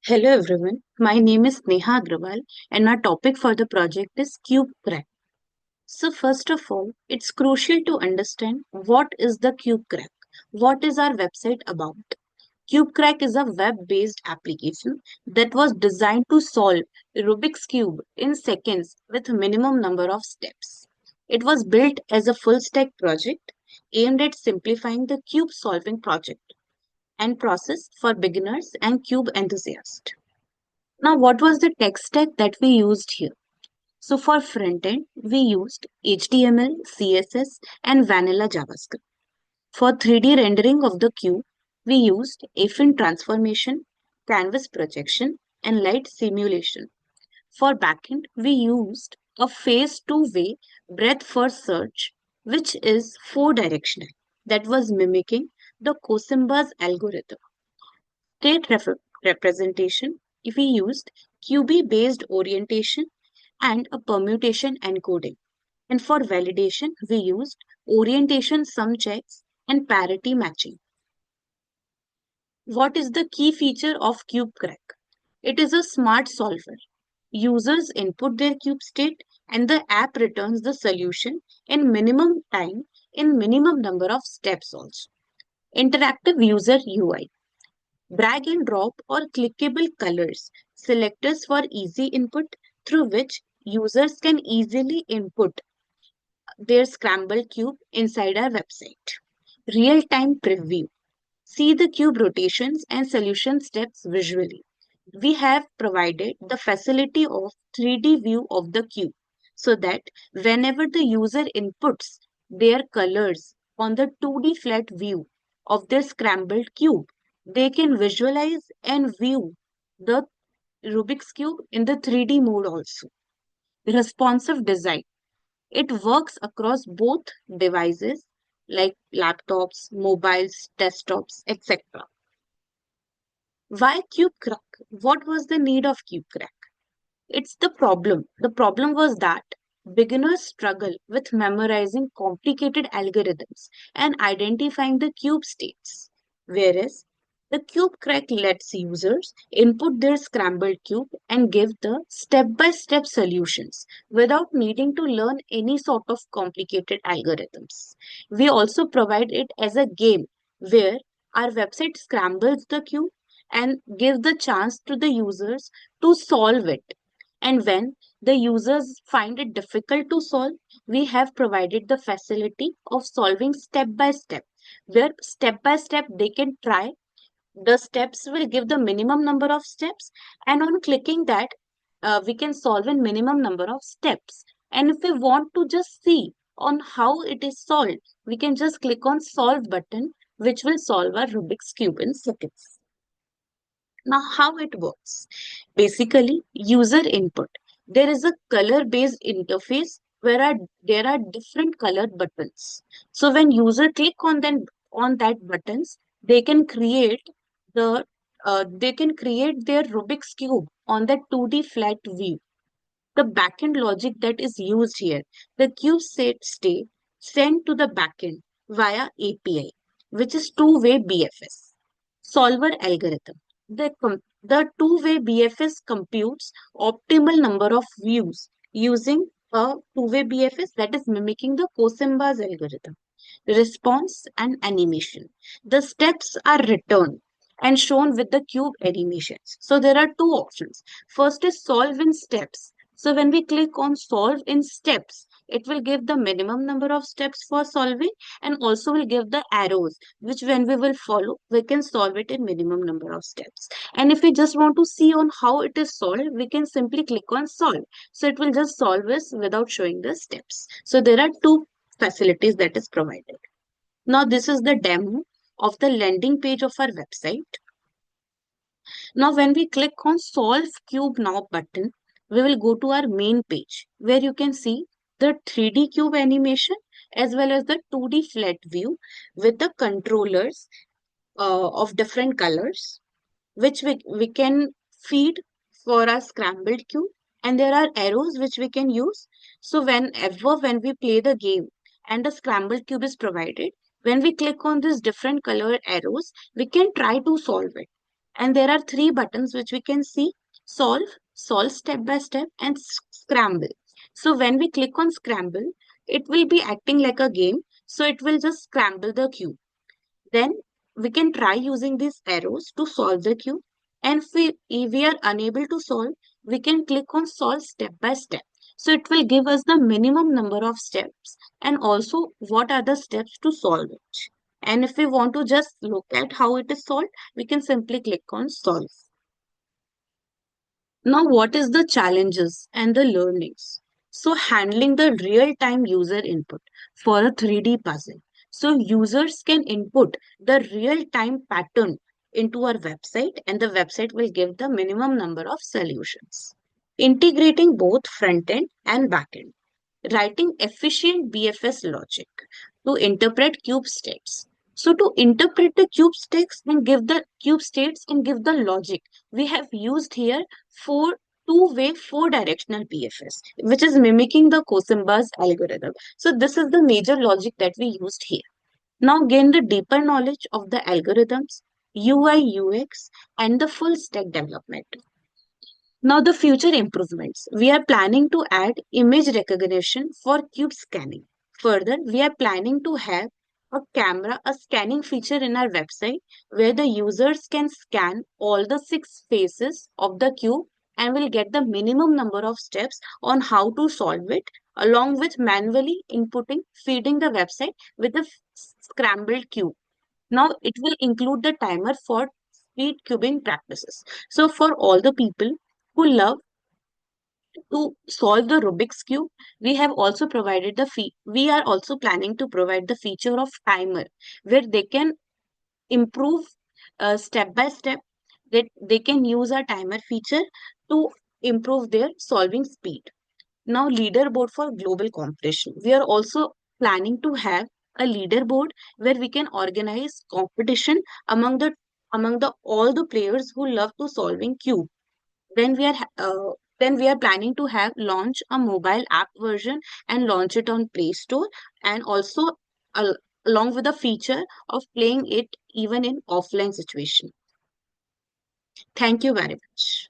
Hello everyone, my name is Sneha Agrawal and our topic for the project is Cube Crack. So first of all, it's crucial to understand what is the Cube Crack. What is our website about? Cube Crack is a web-based application that was designed to solve Rubik's Cube in seconds with a minimum number of steps. It was built as a full-stack project aimed at simplifying the cube solving project and process for beginners and cube enthusiasts. Now, what was the tech stack that we used here? So for front end, we used HTML, CSS, and vanilla JavaScript. For 3D rendering of the cube, we used affine transformation, canvas projection, and light simulation. For backend, we used a phase two-way breadth first search, which is four directional, that was mimicking the Cosimba's algorithm. State representation, if we used QB based orientation and a permutation encoding. And for validation, we used orientation sum checks and parity matching. What is the key feature of CubeCrack? It is a smart solver. Users input their cube state and the app returns the solution in minimum time in minimum number of steps also. Interactive user UI. Drag and drop or clickable colors, selectors for easy input through which users can easily input their scrambled cube inside our website. Real-time preview. See the cube rotations and solution steps visually. We have provided the facility of 3D view of the cube so that whenever the user inputs their colors on the 2D flat view of their scrambled cube, they can visualize and view the Rubik's Cube in the 3D mode also. Responsive design. It works across both devices like laptops, mobiles, desktops, etc. Why Cube Crack? What was the need of Cube Crack? It's the problem. The problem was that beginners struggle with memorizing complicated algorithms and identifying the cube states, whereas the cube crack lets users input their scrambled cube and give the step-by-step solutions without needing to learn any sort of complicated algorithms. We also provide it as a game where our website scrambles the cube and gives the chance to the users to solve it, and when the users find it difficult to solve, we have provided the facility of solving step by step, where step by step they can try. The steps will give the minimum number of steps, and on clicking that, we can solve in minimum number of steps. And if we want to just see on how it is solved, we can just click on solve button, which will solve our Rubik's Cube in seconds. Now, how it works? Basically, user input. There is a color-based interface where there are different colored buttons. So when user click on that buttons, they can create they can create their Rubik's cube on that 2D flat view. The backend logic that is used here, the cube state sent to the backend via API, which is two-way BFS. Solver algorithm. The two-way BFS computes optimal number of views using a two-way BFS that is mimicking the Cosimba's algorithm. Response and animation. The steps are returned and shown with the cube animations. So there are two options. First is solve in steps. So when we click on solve in steps, it will give the minimum number of steps for solving and also will give the arrows, which when we will follow, we can solve it in minimum number of steps. And if we just want to see on how it is solved, we can simply click on solve. So it will just solve this without showing the steps. So there are two facilities that is provided. Now this is the demo of the landing page of our website. Now when we click on solve cube now button, we will go to our main page where you can see the 3D cube animation as well as the 2D flat view with the controllers of different colors, which we can feed for our scrambled cube, and there are arrows which we can use. So whenever when we play the game and the scrambled cube is provided, when we click on these different color arrows, we can try to solve it. And there are three buttons which we can see: solve, solve step by step, and scramble. So when we click on scramble, it will be acting like a game. So it will just scramble the cube. Then we can try using these arrows to solve the cube. And if we are unable to solve, we can click on solve step by step. So it will give us the minimum number of steps and also what are the steps to solve it. And if we want to just look at how it is solved, we can simply click on solve. Now, what is the challenges and the learnings? So, handling the real-time user input for a 3D puzzle. So, users can input the real-time pattern into our website, and the website will give the minimum number of solutions. Integrating both front-end and back-end. Writing efficient BFS logic to interpret cube states. So to interpret the cube states and give the cube states and give the logic, we have used here two-way, four-directional BFS, which is mimicking the Cosimba's algorithm. So this is the major logic that we used here. Now gain the deeper knowledge of the algorithms, UI, UX, and the full stack development. Now, the future improvements. We are planning to add image recognition for cube scanning. Further, we are planning to have a scanning feature in our website where the users can scan all the 6 faces of the cube and will get the minimum number of steps on how to solve it, along with manually feeding the website with a scrambled cube. Now, it will include the timer for speed cubing practices. So, for all the people who love to solve the Rubik's cube, we are also planning to provide the feature of timer where they can improve step by step, that they can use our timer feature to improve their solving speed. Now, leaderboard for global competition. We are also planning to have a leaderboard where we can organize competition among the all the players who love to solving cube. Then we are planning to have launch a mobile app version and launch it on Play Store, and also al- along with a feature of playing it even in offline situation. Thank you very much.